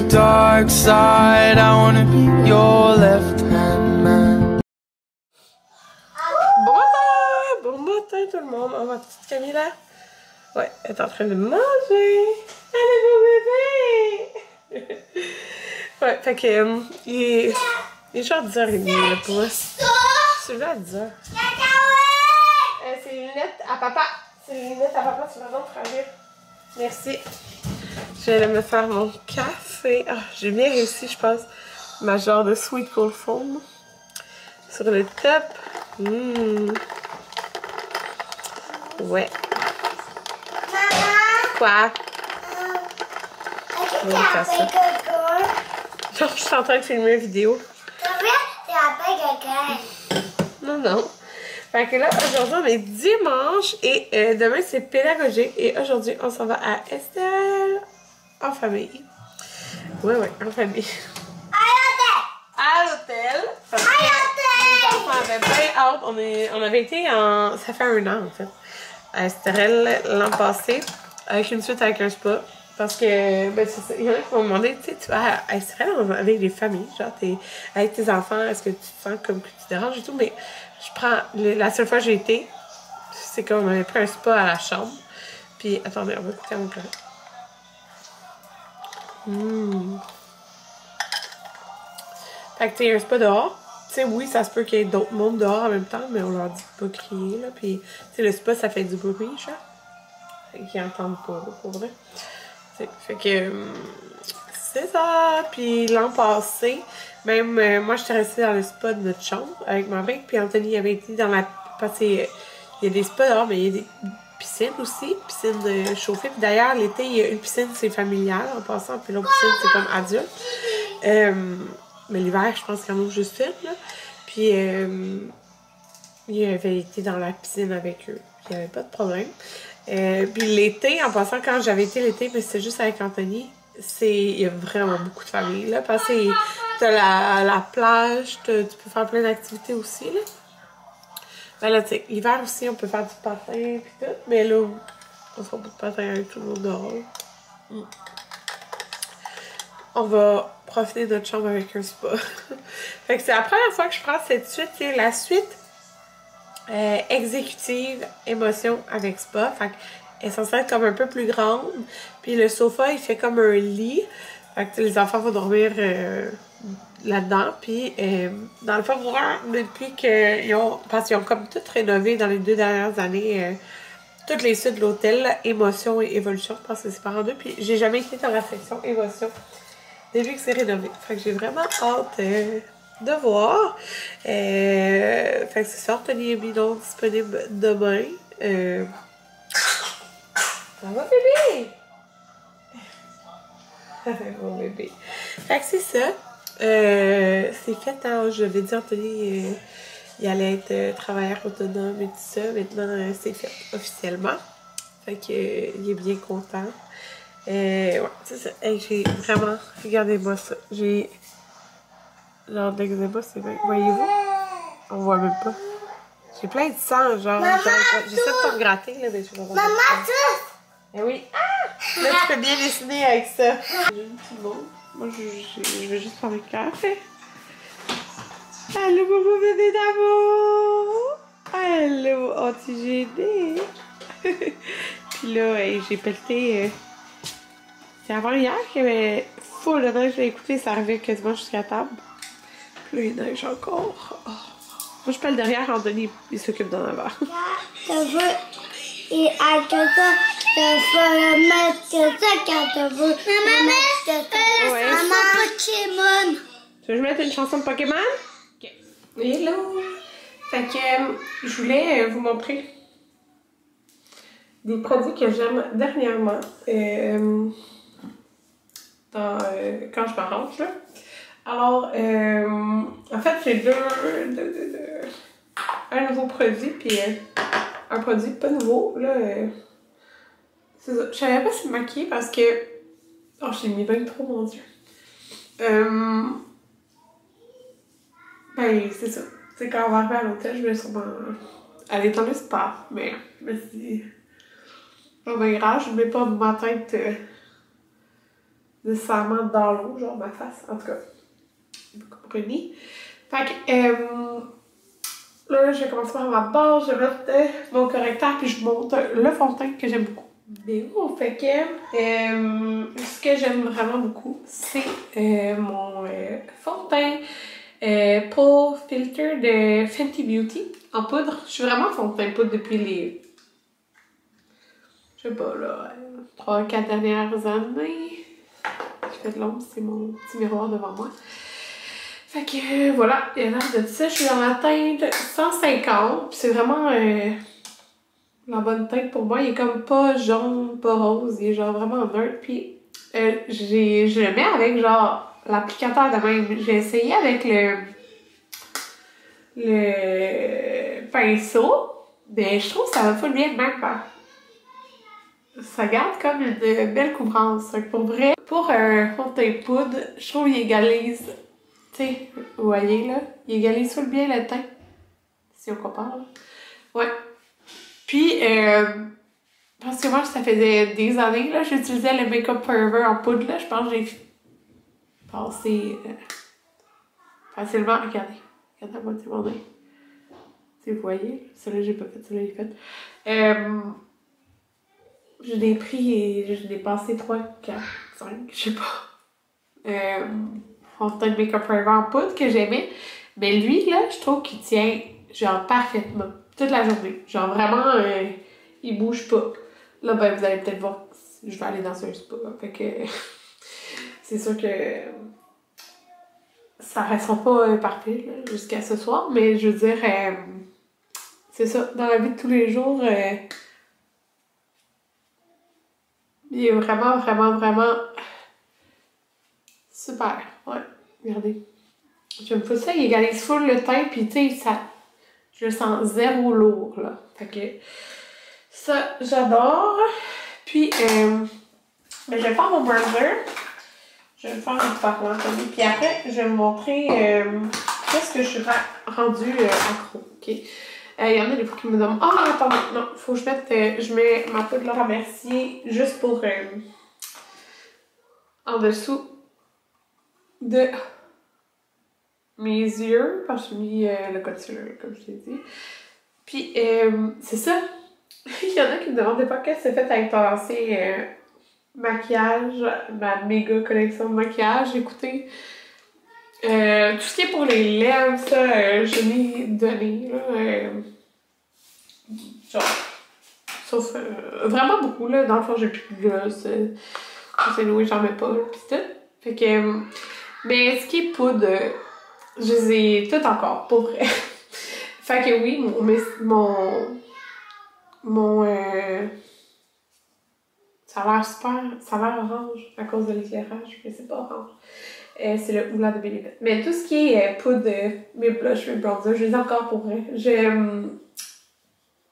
dark side. I wanna be your left-hand man. Bon matin tout le monde. Oh, ma petite Camilla. Ouais, elle est en train de manger. Elle est beau bébé. Ouais, fait que il est genre 10h30 là pour moi. Celui-là à 10h. C'est les lunettes à papa. C'est les lunettes à papa, c'est vraiment fragile. Merci. Je vais aller me faire mon café. Ah, j'ai bien réussi, je pense. Ma genre de sweet cold foam. Sur le top. Ouais. Quoi? Est-ce que tu appelles quelqu'un? Genre, je suis en train de filmer une vidéo. Combien tu appelles quelqu'un? Non. Fait que là, aujourd'hui, on est dimanche et demain, c'est pédagogique. Et aujourd'hui, on s'en va à Estelle en famille. Ouais, en famille. À l'hôtel. Parce que les enfants avaient bien hâte. On avait été en... Ça fait 1 an, en fait. À Estelle l'an passé. Avec une suite avec un spa. Parce que, ben, c'est ça. Il y en a qui m'ont demandé, tu sais, tu vas à Estelle avec des familles. Genre, t'es avec tes enfants, est-ce que tu te sens comme que tu te déranges et tout? Mais je prends... La seule fois que j'ai été, c'est qu'on avait pris un spa à la chambre. Puis, attendez, on va écouter mon plat. Fait que tu sais, un spa dehors. Tu sais, oui, ça se peut qu'il y ait d'autres mondes dehors en même temps, mais on leur dit de pas crier, là. Puis, tu sais, le spa, ça fait du bruit, genre. Fait qu'ils entendent pas, là, pour vrai. T'sais, fait que... c'est ça! Puis l'an passé, même moi, j'étais restée dans le spa de notre chambre avec ma mère. Puis Anthony avait été dans la... Parce qu'il y a des spas dehors, mais il y a des piscines aussi. Piscines chauffées. Puis d'ailleurs, l'été, il y a une piscine, c'est familial en passant. Puis l'autre piscine, c'est comme adulte. Mais l'hiver, je pense qu'il y en a juste une, là. Puis, il avait été dans la piscine avec eux. Puis, il n'y avait pas de problème. Puis l'été, en passant, quand j'avais été l'été, mais c'était juste avec Anthony, il y a vraiment beaucoup de familles, là. Parce que t'as la plage, tu peux faire plein d'activités aussi, là. Ben là, tu sais, l'hiver aussi, on peut faire du patin, puis tout. Mais là, on fera pas de patin avec tout le monde dehors. On va profiter de notre chambre avec un spa. Fait que c'est la première fois que je prends cette suite. C'est la suite exécutive émotion avec spa. Fait qu'elle est censée être comme un peu plus grande. Puis le sofa, il fait comme un lit. Fait que les enfants vont dormir là-dedans. Puis dans le fond, moi, depuis qu'ils ont... Parce qu'ils ont comme tout rénové dans les 2 dernières années... toutes les suites de l'hôtel, émotion et évolution. Je pense que c'est par en deux. Puis j'ai jamais été dans la section émotion. Depuis que c'est rénové. Fait que j'ai vraiment hâte de voir. Fait que c'est ça, Anthony et Bidon disponible demain. Ça va, bébé? Mon bébé. Fait que c'est ça. C'est fait, hein, je vais dire, Anthony, il allait être travailleur autonome et tout ça. Maintenant, c'est fait officiellement. Fait que il est bien content. Ouais, c'est ça. Hey, j'ai vraiment... Regardez-moi ça. J'ai... Genre d'eczéma, c'est bien... Voyez-vous? On voit même pas. J'ai plein de sang, genre... J'essaie de pas me gratter, là, mais je vais voir. Maman, Eh oui. Ah! Là, tu peux bien dessiner avec ça. J'ai une petite boule. Moi, je vais juste prendre le café. Allô, mon beau bébé d'amour! Allô, anti-GD! Puis là, hey, j'ai pelleté... C'est avant hier qu'il y avait full de neige. J'ai écouté, ça arrivait quasiment jusqu'à table. Puis là, il neige encore. Oh. Moi, je pèle derrière, Anthony, il s'occupe d'en avoir. tu veux... Et à quelqu'un, tu veux mettre ça quand tu veux. Maman, Ouais. Pokémon. Tu veux que je mette une chanson de Pokémon? Ok. Hello! Fait que je voulais vous montrer des produits que j'aime dernièrement. Quand je m'arrange, là. Alors, en fait, j'ai un nouveau produit, puis un produit pas nouveau, là. C'est ça. Je savais pas si me maquiller parce que... Oh, j'ai mis bien trop, mon Dieu. Ben, c'est ça. Tu sais, quand on va arriver à l'hôtel, je vais sûrement aller dans le spa, mais c'est pas bien grave, je mets pas ma tête... nécessairement dans l'eau, genre ma face, en tout cas. Beaucoup bruni. Fait que, là, je vais commencer par ma base, je vais mettre mon correcteur, puis je monte le fond de teint que j'aime beaucoup. Bon, fait que, ce que j'aime vraiment beaucoup, c'est mon fond de teint Pore Filter de Fenty Beauty en poudre. Je suis vraiment fond de teint poudre depuis les, je sais pas là, 3-4 dernières années. Je fais de l'ombre, c'est mon petit miroir devant moi. Fait que voilà, il y a l'air de ça. Je suis dans la teinte 150, c'est vraiment la bonne teinte pour moi. Il est comme pas jaune, pas rose, il est genre vraiment neutre. Puis je le mets avec genre l'applicateur de même. J'ai essayé avec le pinceau, mais je trouve que ça va pas bien même pas. Ça garde comme une belle couvrance. Pour vrai, pour un fond de teint poudre, je trouve qu'il égalise, tu sais, vous voyez là, il égalise full bien le teint, si on compare. Là. Ouais. Puis, parce que moi, ça faisait des années, là, j'utilisais le Makeup Forever en poudre, là, je pense que j'ai passé facilement, regardez à moi, c'est mon nez. Tu vous voyez, celui-là, j'ai pas fait, celui-là, j'ai fait. Je l'ai pris et je l'ai passé 3, 4, 5, je sais pas. On fait un Makeup Forever en poudre que j'aimais. Mais lui, là, je trouve qu'il tient genre parfaitement. Toute la journée. Genre vraiment, il bouge pas. Là, ben, vous allez peut-être voir, je vais aller dans un spa. Fait que c'est sûr que ça restera pas parfait là, jusqu'à ce soir. Mais je veux dire, c'est ça. Dans la vie de tous les jours, il est vraiment, vraiment, vraiment super. Ouais, regardez. J'aime pas ça, il égalise full le teint, pis tu sais, ça, je le sens zéro lourd, là. Fait que, ça, j'adore. Puis, ben, je vais faire mon bronzer. Je vais le faire en parlant, puis après, je vais vous montrer qu'est-ce que je suis rendue accro, ok? Il y en a des fois qui me demandent « Ah, oh, attends, non, faut que je mette, je mets ma poudre Laura Mercier juste pour en dessous de mes yeux, parce que j'ai mis le concealer, comme je t'ai dit. Puis, c'est ça. Il y en a qui me demandent des fois qu'est-ce que c'est fait avec ton ancien maquillage, ma méga collection de maquillage. Écoutez, tout ce qui est pour les lèvres, ça, je l'ai donné, là. Genre, sauf vraiment beaucoup, là. Dans le fond, j'ai plus de gloss. C'est loué, j'en mets pas, pis tout. Fait que, mais ce qui est poudre, je les ai toutes encore, pour vrai. Fait que oui, ça a l'air super, ça a l'air orange à cause de l'éclairage, mais c'est pas orange. C'est le Oula de Benefit. Mais tout ce qui est poudre, mes blushs, mes bronzers, je les ai encore pour vrai. Tu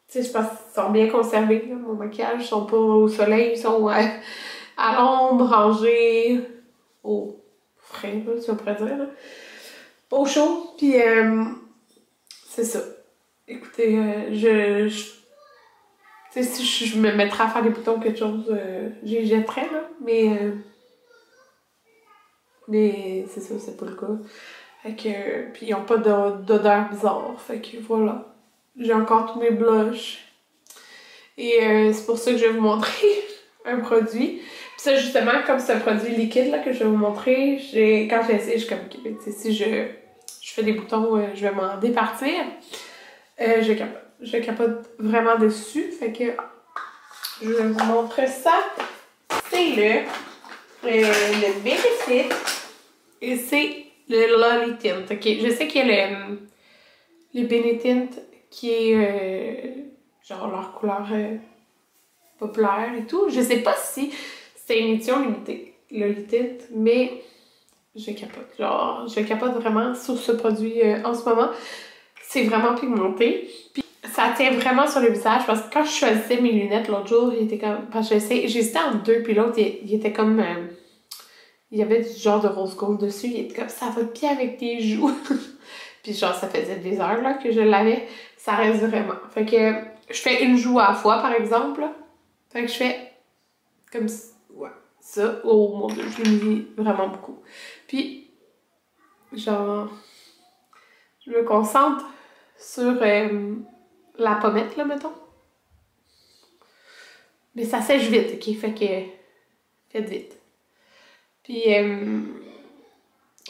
sais, je pense qu'ils sont bien conservés, là. Mon maquillage, ils sont pas au soleil, ils sont à l'ombre, rangés, au frais, là, si on pourrait dire, là. Pas au chaud, puis c'est ça. Écoutez, tu sais, si je me mettrais à faire des boutons ou quelque chose, j'y jetterais, là, mais c'est ça, c'est pas le cas. Fait que, puis ils ont pas d'odeur bizarre, fait que voilà. J'ai encore tous mes blushs. Et c'est pour ça que je vais vous montrer un produit. Puis ça, justement, comme c'est un produit liquide là, que je vais vous montrer, quand j'ai essayé, je suis comme, ok, si je fais des boutons, je vais m'en départir. Je capote vraiment dessus. Fait que je vais vous montrer ça. C'est le Benefit. Et c'est le Lolly Tint. Ok, je sais qu'il y a le Benetint qui est genre leur couleur populaire et tout. Je sais pas si c'est une édition limitée, le Lolly Tint, mais je capote. Genre, je capote vraiment sur ce produit en ce moment. C'est vraiment pigmenté. Puis ça tient vraiment sur le visage parce que quand je choisissais mes lunettes l'autre jour, il était comme. Parce que j'hésitais entre deux, puis l'autre, il était comme. Il y avait du genre de rose gold dessus. Il était comme ça va bien avec tes joues. Puis genre, ça faisait des heures là, que je l'avais. Ça reste vraiment. Fait que je fais une joue à la fois, par exemple. Là. Fait que je fais comme. Ouais. ça. Oh mon dieu, je l'ai mis vraiment beaucoup. Puis, genre, je me concentre sur la pommette, là, mettons. Mais ça sèche vite, ok? Fait que, faites vite. Puis,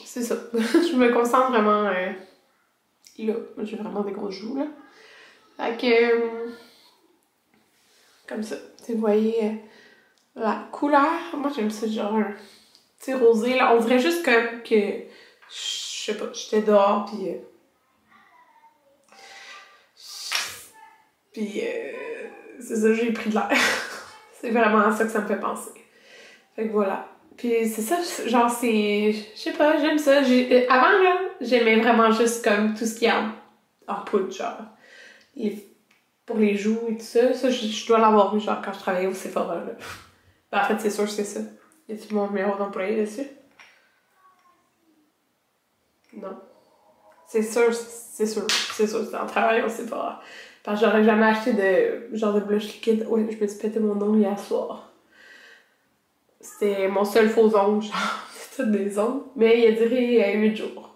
c'est ça. Je me concentre vraiment là. Moi, j'ai vraiment des grosses joues, là. Fait que, comme ça. Vous voyez la couleur. Moi, j'aime ça, genre, un petit rosé, là. On dirait juste comme que, je sais pas, j'étais dehors, puis... c'est ça, j'ai pris de l'air. C'est vraiment à ça que ça me fait penser. Fait que voilà. Puis c'est ça, genre c'est... Je sais pas, j'aime ça. Avant, là, j'aimais vraiment juste comme tout ce qu'il y a en poudre, genre. Pour les joues et tout ça. Ça, je dois l'avoir eu, genre, quand je travaillais au Sephora, là. Ben, en fait, c'est sûr que c'est ça. Y a-tu mon numéro d'employé dessus? Non. C'est sûr, c'est en travaillant au Sephora. Parce que j'aurais jamais acheté de genre de blush liquide. Ouais, je me suis pété mon ongle hier soir. C'était mon seul faux ongle, genre, c'est toutes des ongles. Mais il a duré 8 jours,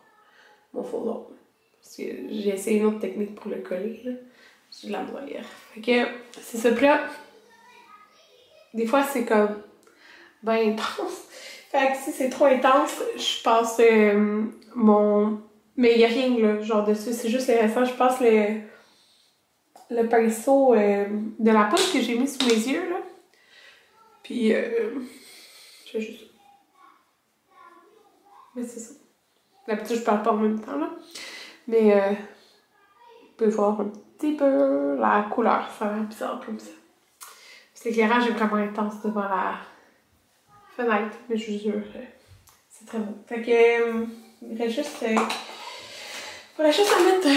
mon faux ongle. Parce que j'ai essayé une autre technique pour le coller, là. J'ai de la noyère. Fait que, c'est ça. Puis là, des fois, c'est comme, ben intense. Fait que si c'est trop intense, je passe mais il y a rien, là, genre dessus. C'est juste les restants. Je passe le pinceau de la poudre que j'ai mis sous mes yeux, là. Puis, je fais juste ça. Mais c'est ça. D'habitude, je parle pas en même temps, là. Mais, vous pouvez voir un petit peu la couleur. Ça a l'air bizarre comme ça. Puis l'éclairage est vraiment intense devant la fenêtre. Mais je vous jure, c'est très beau. Fait que, il reste juste à mettre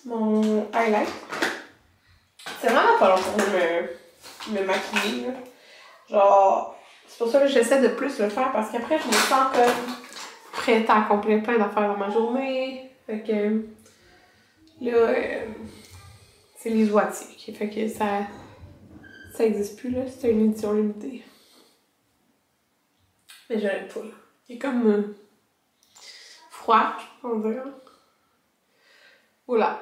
mon highlight. C'est vraiment pas long pour me maquiller, là. Genre, c'est pour ça que j'essaie de plus le faire parce qu'après, je me sens comme prête à accomplir plein d'affaires dans ma journée. Fait que là, c'est les Zoatiers qui fait que ça existe plus, là. C'est une édition limitée. Mais je l'aime pas, là. Il est comme froid, on dirait. Voilà.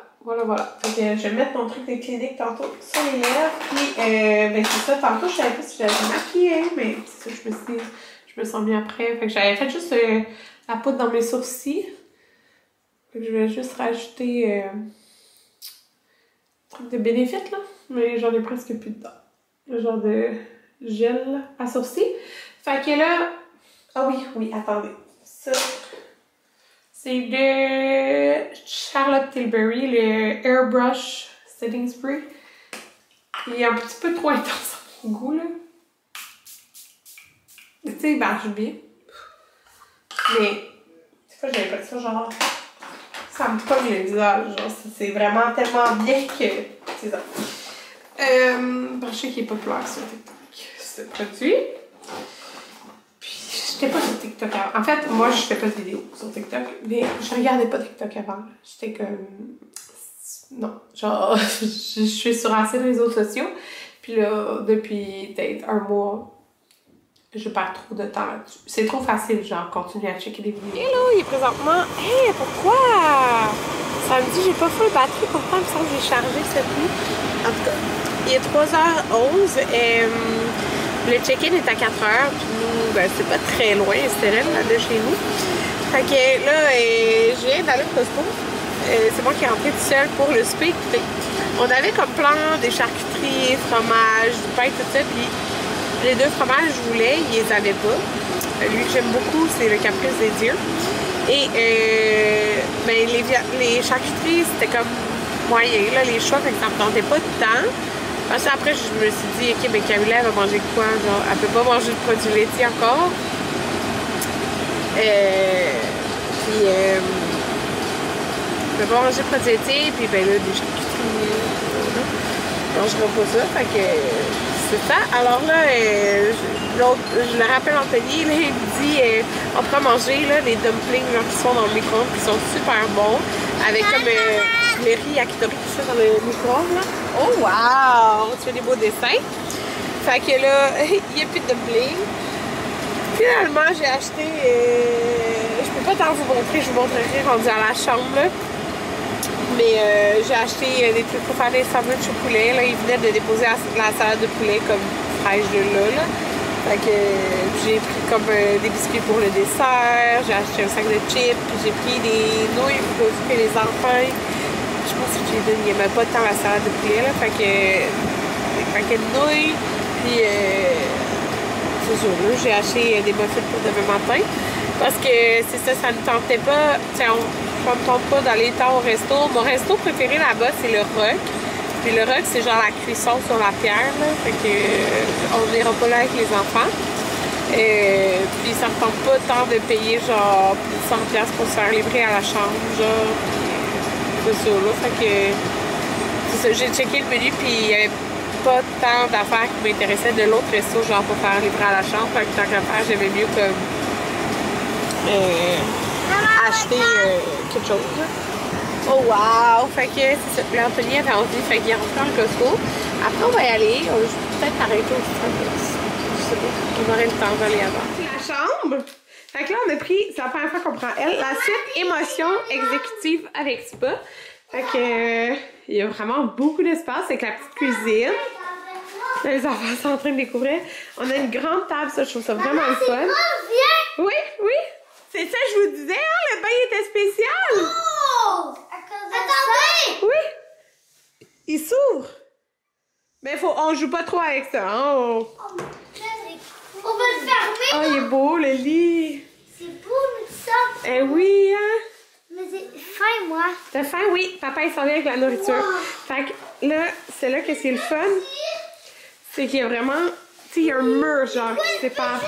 Fait que je vais mettre mon truc de clinique tantôt sur les lèvres. Puis, ben c'est ça. Tantôt, je savais pas si j'allais maquiller, mais c'est ça, je me sens bien après. Fait que j'avais fait juste la poudre dans mes sourcils. Fait que je vais juste rajouter un truc de Benefit, là. Mais j'en ai presque plus dedans. Le genre de gel à sourcils. Fait que là... Ah oui, attendez. Ça... C'est de Charlotte Tilbury, le Airbrush Setting Spray. Il est un petit peu trop intense à mon goût, là. Tu sais, il marche bien. Mais, des fois, j'ai l'impression, genre, ça me pogne le visage. Genre, c'est vraiment tellement bien que... C'est ça. Je sais qu'il est populaire sur TikTok, ce produit. J'étais pas sur TikTok avant. En fait, moi, je fais pas de vidéos sur TikTok, mais je regardais pas TikTok avant. J'étais comme... Non, genre, je suis sur assez de réseaux sociaux. Puis là, depuis peut-être un mois, je perds trop de temps là-dessus. C'est trop facile, genre, continuer à checker des vidéos. Hello, il est présentement... Hey, pourquoi? Samedi, j'ai pas full batterie. Pourquoi il me semble que j'ai chargé cette nuit? En tout cas, il est 3h11 le check-in est à 4h, puis nous, ben, c'est pas très loin, c'est là de chez nous. Fait que là, je viens d'aller au Costco. C'est moi qui est rentrée tout seul pour le souper. On avait comme plan des charcuteries, fromage, du pain, tout ça, puis les 2 fromages que je voulais, ils les avaient pas. Lui que j'aime beaucoup, c'est le Caprice des Dieux. Et ben, les charcuteries, c'était comme moyen, là, les choix, fait que ça me tentait pas de temps. Parce que après, je me suis dit, ok, mais Camilla, elle va manger quoi? Genre, elle peut pas manger de produits laitiers encore. Puis, elle peut pas manger de produits laitiers, puis ben là, des charcuteries, je mangerai pas ça, fait que c'est ça. Alors là, je le rappelle Anthony, là, il me dit, on pourra manger là, les dumplings là, qui sont dans le micro-ondes, qui sont super bons, avec comme le riz yakitori qui sont dans le micro-ondes, là. Oh wow! Tu fais des beaux dessins. Fait que là, il n'y a plus de dumpling. Finalement, j'ai acheté... je peux pas tant vous montrer, je vous montrerai rendu à la chambre. Là. Mais j'ai acheté des trucs pour faire des sandwichs au poulet. Là, ils venaient de déposer la salade de poulet comme fraîche de là. Fait que j'ai pris comme des biscuits pour le dessert. J'ai acheté un sac de chips. Puis j'ai pris des nouilles pour occuper les enfants. Je pense que il n'y avait pas tant la salade de poulet. Là, fait que des paquets de nouilles. Puis c'est sûr, là, j'ai acheté des muffins pour demain matin. Parce que c'est ça ne me tentait pas. Ça me tente pas d'aller tard au resto. Mon resto préféré là-bas, c'est le Rock. Puis le Rock, c'est genre la cuisson sur la pierre. Là. Fait que on n'ira pas là avec les enfants. Puis ça me tente pas tant de payer genre 100$ pour se faire livrer à la chambre. Genre, c'est ça là. Fait que c'est ça, j'ai checké le menu puis il y avait pas tant d'affaires qui m'intéressaient de l'autre resto, genre pour faire livrer à la chambre. Fait que tant qu'à faire, j'aimais mieux comme acheter quelque chose. Oh wow! Fait que c'est ça. L'Anthony avait envie, fait qu'il est rentré dans le Costco. Après, on va y aller. On va peut-être arrêter au Starbucks. Je sais pas. On aurait le temps d'aller avant. La chambre! Fait que là, on a pris, c'est la première fois qu'on prend elle, la suite émotion exécutive avec spa. Fait que il y a vraiment beaucoup d'espace avec la petite cuisine. Là, les enfants sont en train de découvrir. On a une grande table, ça, je trouve ça vraiment le fun. Oui, oui. C'est ça, je vous disais, hein, le bain était spécial. Oh! Attendez! Oui. Il s'ouvre. Mais on joue pas trop avec ça, hein. On va le fermer. Oh, il est beau, le lit. C'est beau, ça. Eh oui, hein. Mais c'est fin, moi. T'as faim? Oui. Papa, il s'en vient avec la nourriture. Wow. Fait que là, c'est là que c'est le fun. C'est qu'il y a vraiment... Tu sais, il y a un mur, genre, qui sépare.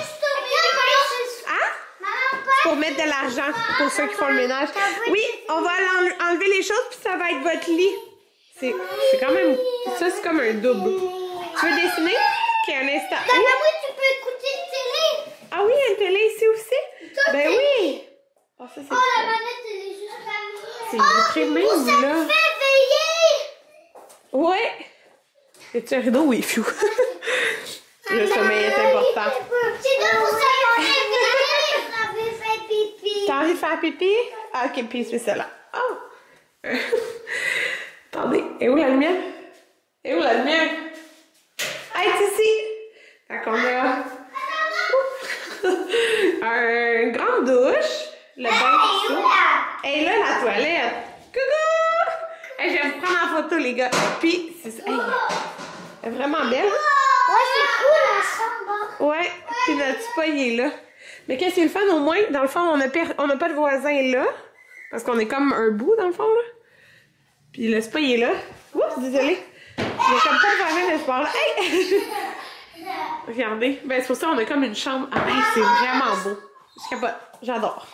Pour mettre de l'argent pour ceux qui font le ménage. Oui, on va enlever les choses puis ça va être votre lit. C'est quand même... Ça, c'est comme un double. Tu veux dessiner? Ok, un instant. Oui, tu peux écouter une télé. Ah oui, il y a une télé ici aussi? Ben oui. Oh, ça, oh la manette, elle est juste fermée. C'est vitré même, là. Ça me fait veiller. Ouais. C'est-tu un rideau? Oui, fiou. Le sommeil est important. C'est de pour ça qu'on est T'as envie de faire pipi? Ah, ok, puis c'est ça là. Oh! Attendez, est où la lumière? Est où la lumière? Ah, elle est ici! Fait qu'on a une grande douche, le bain ici. Et là, la toilette. Coucou! Hey, je vais vous prendre en photo, les gars. Puis, c'est ça. Hey, elle est vraiment belle. Ouais, c'est cool la chambre. Ouais, puis notre spa, il est là. Mais qu'est-ce qui est le fun, au moins, dans le fond, on n'a pas de voisin là. Parce qu'on est comme un bout, dans le fond, là. Puis le spa, il est là. Oups, désolé. Il n'y a comme pas de voisin de ce sport-là. Hey! Regardez. Ben, c'est pour ça qu'on a comme une chambre. Ah, ben, c'est vraiment beau. Je capote. J'adore.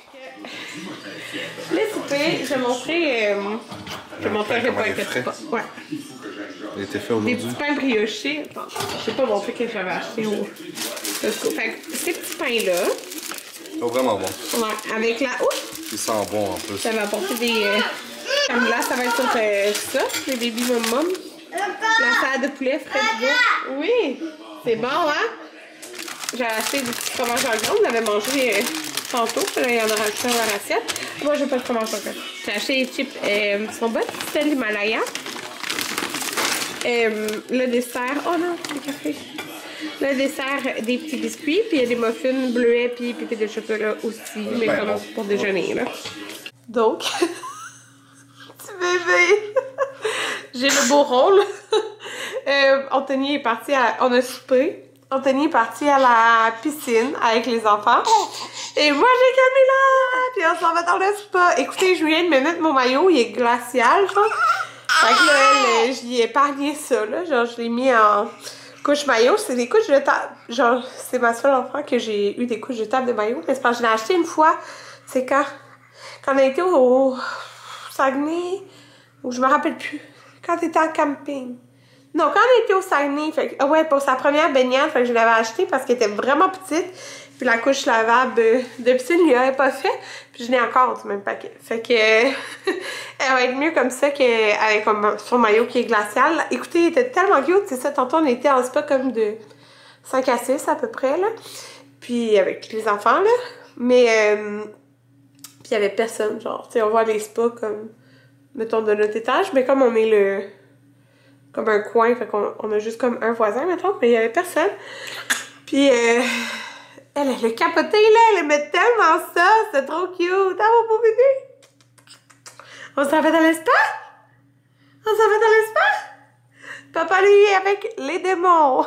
Le souper, je vais montrer... je vais montrer un pas, inquiète pas. Ouais. Il était fait aujourd'hui. Des petits pains briochés. Attends, je sais pas montrer que j'avais acheté au Costco. Fait que ces petits pains-là... Oh, vraiment bon. Ouais, avec la... Oups! Il sent bon en plus. Ça va apporter des... Comme là, ça va être sur ça, les baby mum. La salade de poulet frais du bois. Oui! C'est bon, hein? J'ai acheté du petit fromage en grains. On l'avait mangé tantôt. Là, il y en a rajouté dans leur assiette. Moi, j'ai pas de fromage en grains. J'ai acheté les chips. Ils sont bonnes. C'est l'Himalaya. Le dessert... Oh non, le café. Le dessert, des petits biscuits. Puis il y a des muffins bleuets puis pépés de chocolat aussi. Mais ben comme bon. pour déjeuner, là. Donc... Petit bébé! J'ai le beau rôle. Anthony est parti à... On a soupé. Anthony est parti à la piscine avec les enfants. Et moi, j'ai Camilla! Puis on s'en va dans le spa. Écoutez, je viens de me mettre mon maillot. Il est glacial, genre. Fait que là, j'y ai épargné ça, là. Genre, je l'ai mis en couche maillot. C'est des couches de table. Genre, c'est ma seule enfant que j'ai eu des couches de table de maillot. Mais c'est parce que je l'ai acheté une fois. C'est quand on a été au Saguenay. Ou je me rappelle plus. Quand t'étais en camping. Non, quand on était au Saguenay, fait que, ouais, pour sa première baignade, fait que je l'avais acheté parce qu'elle était vraiment petite. Puis la couche lavable de piscine, il avait pas fait. Puis je l'ai encore du même paquet. Fait que elle va être mieux comme ça qu'avec son maillot qui est glacial. Écoutez, il était tellement cute, c'est ça. Tantôt, on était en spa comme de 5 à 6 à peu près, là. Puis avec les enfants, là. Mais, puis il y avait personne, genre, tu sais, on voit les spas comme, mettons, de notre étage, mais comme on est comme un coin, fait qu'on a juste comme un voisin, mettons, mais il y avait personne. Puis, elle a capoté, là, elle aimait tellement ça, c'était trop cute. Ah, mon beau bébé! On s'en fait dans l'espace? On s'en fait dans l'espace? Papa, lui, avec les démons!